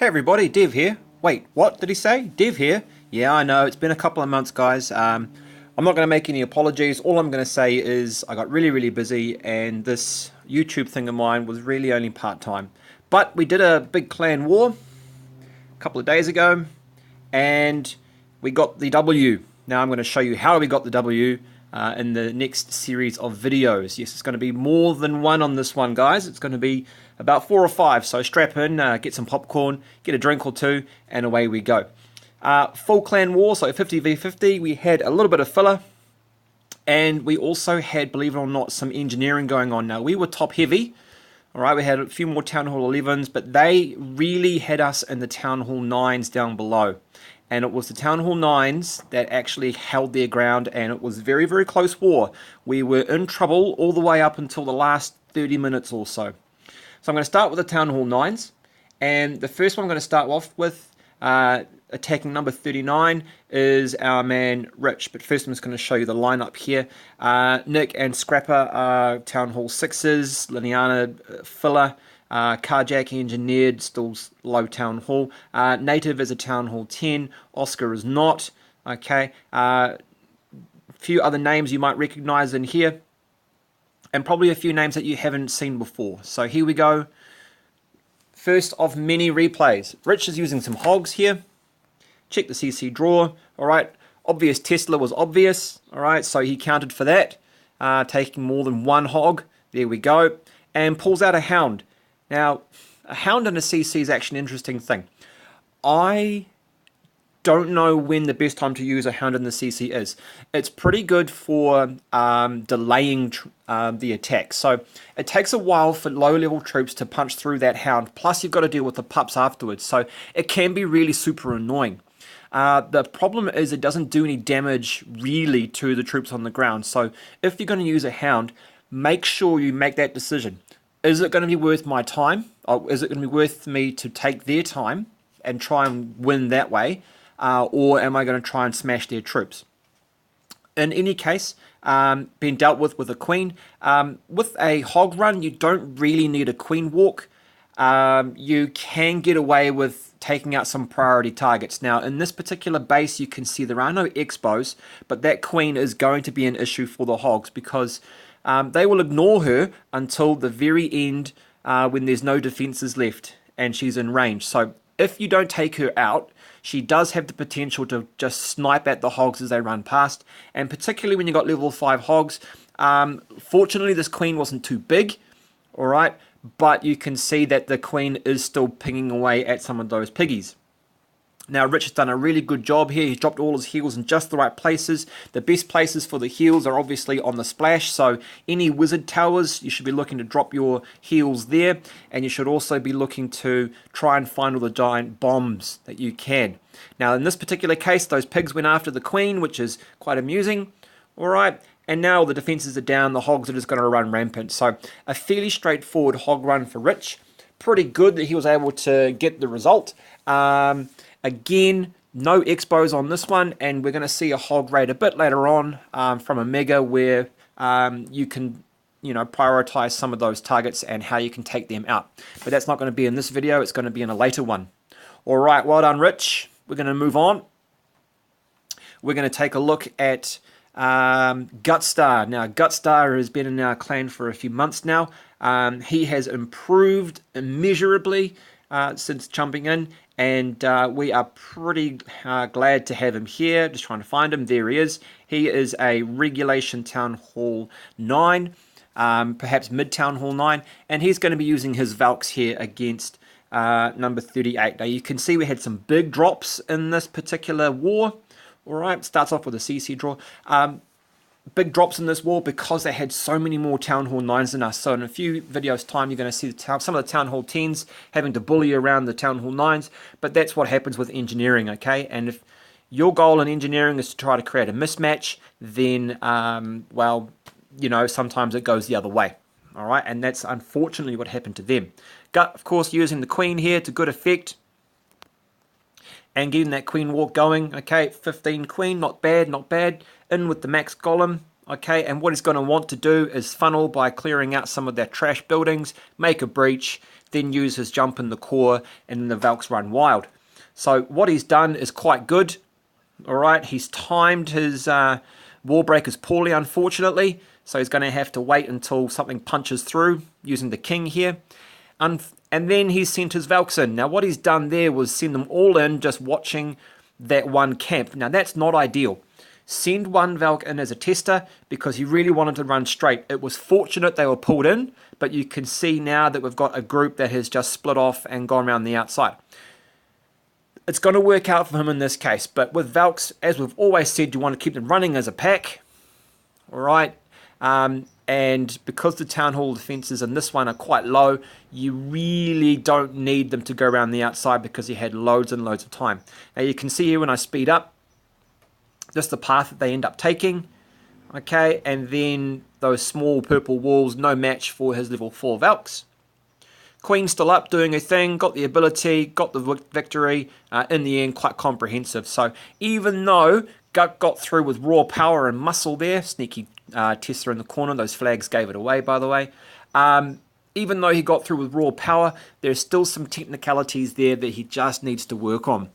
Hey everybody, Dev here. Wait, what did he say? Dev here? Yeah, I know, it's been a couple of months, guys. I'm not going to make any apologies. All I'm going to say is I got really busy and this YouTube thing of mine was really only part-time. But we did a big clan war a couple of days ago and we got the W. Now I'm going to show you how we got the W in the next series of videos. Yes, it's going to be more than one on this one, guys. It's going to be about 4 or 5, so strap in, get some popcorn, get a drink or two, and away we go. Full clan war, so 50v50. We had a little bit of filler, and we also had, believe it or not, some engineering going on. Now, we were top heavy. Alright, we had a few more Town Hall 11s, but they really had us in the Town Hall 9s down below. And it was the Town Hall 9s that actually held their ground, and it was very close war. We were in trouble all the way up until the last 30 minutes or so. So I'm going to start with the Town Hall 9s, and the first one I'm going to start off with, attacking number 39, is our man Rich. But first I'm just going to show you the lineup here. Nick and Scrapper are Town Hall 6s, Liliana filler, Carjack engineered, still low Town Hall. Native is a Town Hall 10, Oscar is not. Okay, a few other names you might recognize in here, and probably a few names that you haven't seen before. So here we go. First of many replays. Rich is using some hogs here. Check the CC draw. Alright, obvious Tesla was obvious. Alright, so he counted for that. Taking more than one hog. There we go. And pulls out a hound. Now, a hound and a CC is actually an interesting thing. I don't know when the best time to use a hound in the CC is. It's pretty good for delaying the attack. So it takes a while for low level troops to punch through that hound. Plus you've got to deal with the pups afterwards. So it can be really super annoying. The problem is it doesn't do any damage really to the troops on the ground. So if you're going to use a hound, make sure you make that decision. Is it going to be worth my time? Or is it going to be worth me to take their time and try and win that way? Or am I going to try and smash their troops? In any case, being dealt with a queen. With a hog run, you don't really need a queen walk. You can get away with taking out some priority targets. Now, in this particular base, you can see there are no expos, but that queen is going to be an issue for the hogs because they will ignore her until the very end when there's no defenses left and she's in range. So if you don't take her out, she does have the potential to just snipe at the hogs as they run past, and particularly when you got level 5 hogs. Fortunately, this queen wasn't too big, alright, but you can see that the queen is still pinging away at some of those piggies. Now, Rich has done a really good job here. He's dropped all his heals in just the right places. The best places for the heals are obviously on the splash, so any wizard towers, you should be looking to drop your heals there, and you should also be looking to try and find all the giant bombs that you can. Now, in this particular case, those pigs went after the queen, which is quite amusing. Alright, and now all the defenses are down, the hogs are just going to run rampant. So, a fairly straightforward hog run for Rich. Pretty good that he was able to get the result. Again, no expos on this one, and we're going to see a hog raid a bit later on from a mega where you can, prioritize some of those targets and how you can take them out. But that's not going to be in this video, it's going to be in a later one. Alright, well done, Rich. We're going to move on. We're going to take a look at Gutstar. Now, Gutstar has been in our clan for a few months now. He has improved immeasurably since jumping in, and we are pretty glad to have him here. Just trying to find him. There he is. He is a regulation Town Hall 9, perhaps mid Town Hall 9, and he's going to be using his Valks here against number 38. Now you can see we had some big drops in this particular war. Alright, starts off with a CC draw. Big drops in this war because they had so many more Town Hall 9s than us. So in a few videos time you're going to see some of the Town Hall 10s having to bully around the Town Hall 9s, but that's what happens with engineering, okay? And if your goal in engineering is to try to create a mismatch, then, well, sometimes it goes the other way. Alright, and that's unfortunately what happened to them. Gut, of course, using the queen here to good effect, and getting that queen walk going. Okay, 15 queen, not bad, not bad. In with the max golem. Okay, and what he's going to want to do is funnel by clearing out some of their trash buildings, make a breach, then use his jump in the core, and then the Valks run wild. So what he's done is quite good. All right, he's timed his wall breakers poorly, unfortunately. So he's going to have to wait until something punches through using the king here. And then he's sent his Valks in. Now what he's done there was send them all in just watching that one camp. Now that's not ideal. Send one Valk in as a tester because he really wanted to run straight. It was fortunate they were pulled in, but you can see now that we've got a group that has just split off and gone around the outside. It's going to work out for him in this case, but with Valks, as we've always said, you want to keep them running as a pack. All right. And because the Town Hall defenses in this one are quite low, you really don't need them to go around the outside because he had loads and loads of time. Now you can see here when I speed up, just the path that they end up taking. Okay, and then those small purple walls, no match for his level 4 Valks. Queen still up, doing her thing, got the ability, got the victory, in the end quite comprehensive. So even though Gut got through with raw power and muscle there, sneaky tester in the corner, those flags gave it away by the way. Even though he got through with raw power, there's still some technicalities there that he just needs to work on.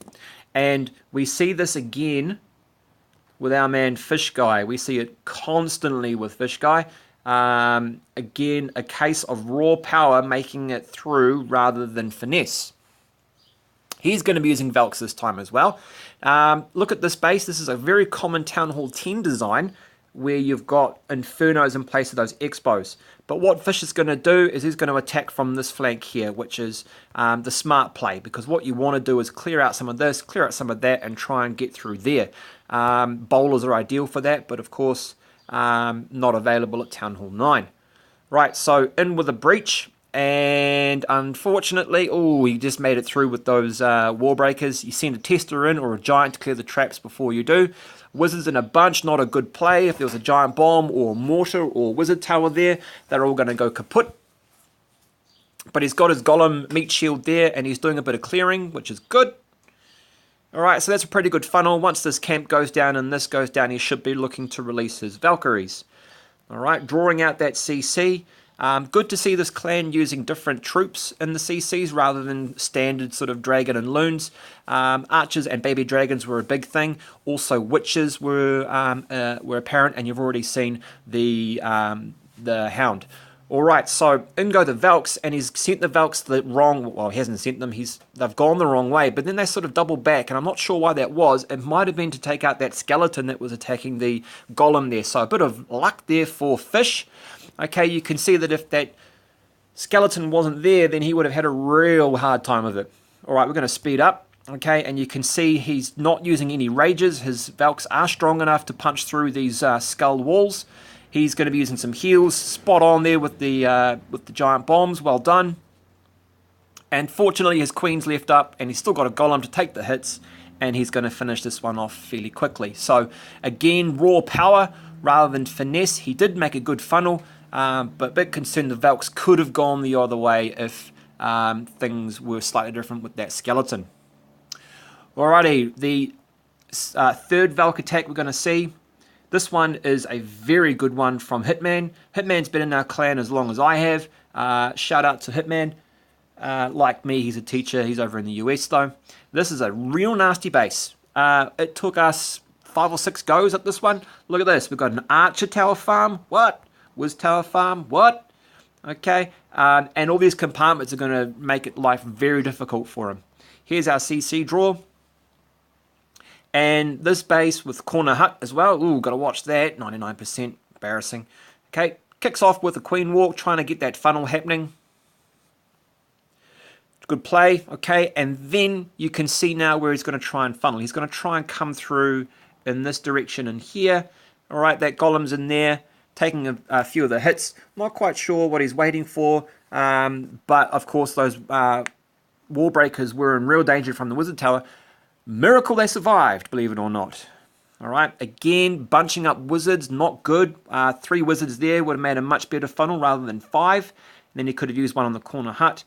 And we see this again with our man Fish Guy. We see it constantly with Fish Guy. Again, a case of raw power making it through rather than finesse. He's going to be using Valks this time as well. Look at this base. This is a very common Town Hall 10 design where you've got Infernos in place of those Expos. But what Fish is going to do is he's going to attack from this flank here, which is the smart play, because what you want to do is clear out some of this, clear out some of that, and try and get through there. Bowlers are ideal for that, but of course not available at Town Hall 9. Right, so in with a breach, and unfortunately, oh, he just made it through with those wall breakers. You send a tester in or a giant to clear the traps before you do. Wizards in a bunch, not a good play. If there was a giant bomb or mortar or wizard tower there, they're all going to go kaput. But he's got his golem meat shield there, and he's doing a bit of clearing, which is good. Alright, so that's a pretty good funnel. Once this camp goes down and this goes down, he should be looking to release his Valkyries. Alright, drawing out that CC. Good to see this clan using different troops in the CCs rather than standard sort of dragon and loons. Archers and baby dragons were a big thing. Also witches were apparent, and you've already seen the hound. Alright, so in go the Valks, and he's sent the Valks the wrong, well, he hasn't sent them, they've gone the wrong way, but then they sort of double back, and I'm not sure why that was. It might have been to take out that skeleton that was attacking the golem there, so a bit of luck there for Fish. Okay, you can see that if that skeleton wasn't there, then he would have had a real hard time of it. Alright, we're going to speed up, okay, and you can see he's not using any rages. His Valks are strong enough to punch through these skull walls. He's going to be using some heals, spot on there with the giant bombs, well done. And fortunately his queen's left up, and he's still got a golem to take the hits, and he's going to finish this one off fairly quickly. So again, raw power rather than finesse. He did make a good funnel, but a bit concerned the Valks could have gone the other way if things were slightly different with that skeleton. Alrighty, the third Valk attack we're going to see. This one is a very good one from Hitman. Hitman's been in our clan as long as I have. Shout out to Hitman. Like me, he's a teacher. He's over in the US though. This is a real nasty base. It took us 5 or 6 goes at this one. Look at this. We've got an Archer Tower farm. What? Wiz Tower farm. What? Okay. And all these compartments are going to make it life very difficult for him. Here's our CC draw. And this base with corner hut as well. Ooh, got to watch that. 99%. Embarrassing. Okay. Kicks off with a queen walk, trying to get that funnel happening. Good play. Okay. And then you can see now where he's going to try and funnel. He's going to try and come through in this direction and here. All right. That golem's in there, taking a few of the hits. Not quite sure what he's waiting for. But of course, those wall breakers were in real danger from the wizard tower. Miracle they survived, believe it or not. Alright, again, bunching up wizards, not good. 3 wizards there would have made a much better funnel rather than 5. And then he could have used one on the corner hut.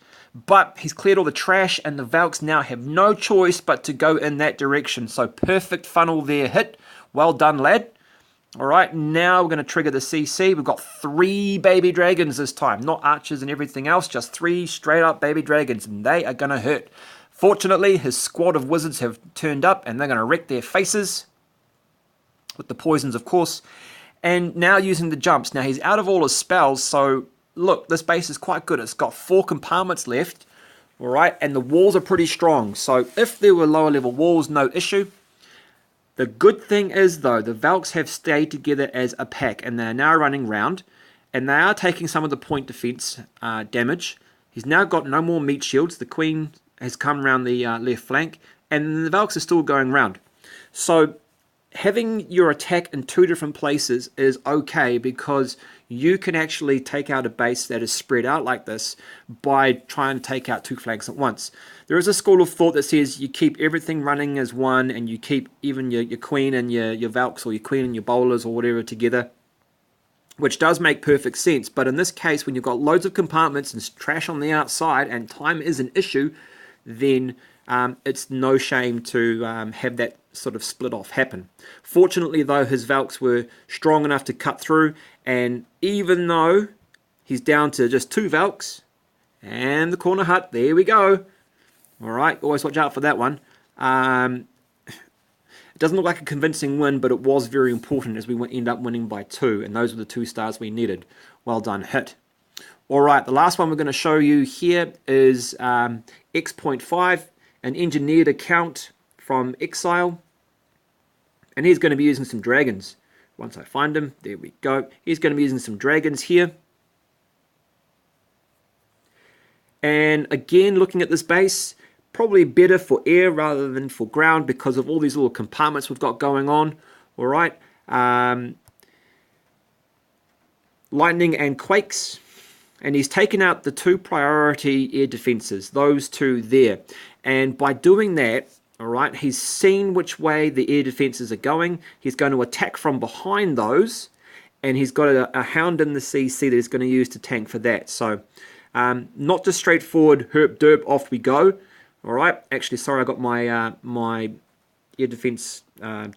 But he's cleared all the trash, and the Valks now have no choice but to go in that direction. So perfect funnel there hit. Well done, lad. Alright, now we're going to trigger the CC. We've got 3 baby dragons this time. Not archers and everything else, just 3 straight up baby dragons. And they are going to hurt. Fortunately, his squad of wizards have turned up and they're going to wreck their faces. With the poisons, of course. And now using the jumps. Now he's out of all his spells, so look, this base is quite good. It's got 4 compartments left. Alright, and the walls are pretty strong. So if there were lower level walls, no issue. The good thing is, though, the Valks have stayed together as a pack, and they are now running round, and they are taking some of the point defense damage. He's now got no more meat shields. The Queen has come around the left flank, and the Valks are still going round. So having your attack in 2 different places is okay, because you can actually take out a base that is spread out like this by trying to take out 2 flanks at once. There is a school of thought that says you keep everything running as one, and you keep even your Queen and your Valks, or your Queen and your bowlers or whatever together, which does make perfect sense. But in this case, when you've got loads of compartments and trash on the outside and time is an issue, then it's no shame to have that sort of split off happen. Fortunately, though, his Valks were strong enough to cut through, and even though he's down to just 2 Valks and the corner hut, there we go. Alright, always watch out for that one. It doesn't look like a convincing win, but it was very important, as we end up winning by 2, and those were the 2 stars we needed. Well done, Hit. Alright, the last one we're going to show you here is Ex.5, an engineered account from Exile. And he's going to be using some dragons. Once I find him, there we go. He's going to be using some dragons here. And again, looking at this base, probably better for air rather than for ground because of all these little compartments we've got going on. Alright. Lightning and quakes. And he's taken out the 2 priority air defenses, those 2 there. And by doing that, alright, he's seen which way the air defenses are going. He's going to attack from behind those. And he's got a hound in the CC that he's going to use to tank for that. So, not just straightforward, herp derp, off we go. Alright, actually, sorry, I got my, my air defense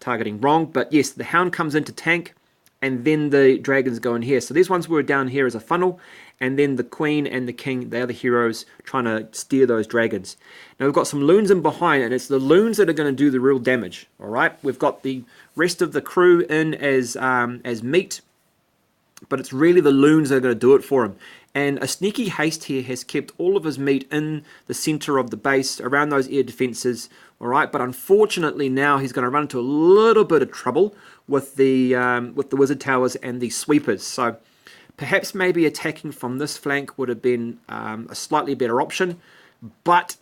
targeting wrong. But yes, the hound comes in to tank. And then the dragons go in here. So these ones were down here as a funnel. And then the Queen and the King, they are the heroes trying to steer those dragons. Now we've got some loons in behind, and it's the loons that are going to do the real damage. Alright, we've got the rest of the crew in as meat. But it's really the loons that are going to do it for him. And a sneaky haste here has kept all of his meat in the center of the base, around those air defenses. Alright, but unfortunately now he's going to run into a little bit of trouble with the wizard towers and the sweepers. So perhaps maybe attacking from this flank would have been a slightly better option, but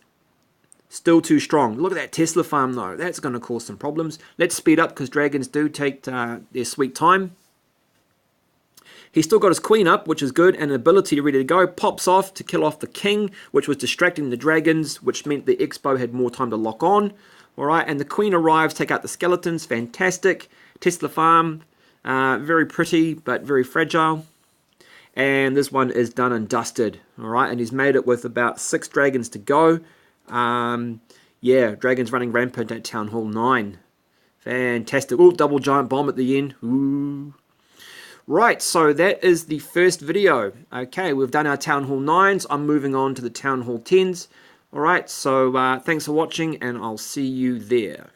still too strong. Look at that Tesla farm though. That's going to cause some problems. Let's speed up because dragons do take their sweet time. He's still got his Queen up, which is good, and an ability ready to go. Pops off to kill off the King, which was distracting the dragons, which meant the Expo had more time to lock on. Alright, and the Queen arrives, take out the skeletons. Fantastic. Tesla farm, very pretty, but very fragile. And this one is done and dusted. Alright, and he's made it with about 6 dragons to go. Yeah, dragons running rampant at Town Hall 9. Fantastic. Oh, double giant bomb at the end. Ooh. Right, so that is the first video. Okay, we've done our Town Hall 9s. I'm moving on to the Town Hall 10s. Alright, so thanks for watching, and I'll see you there.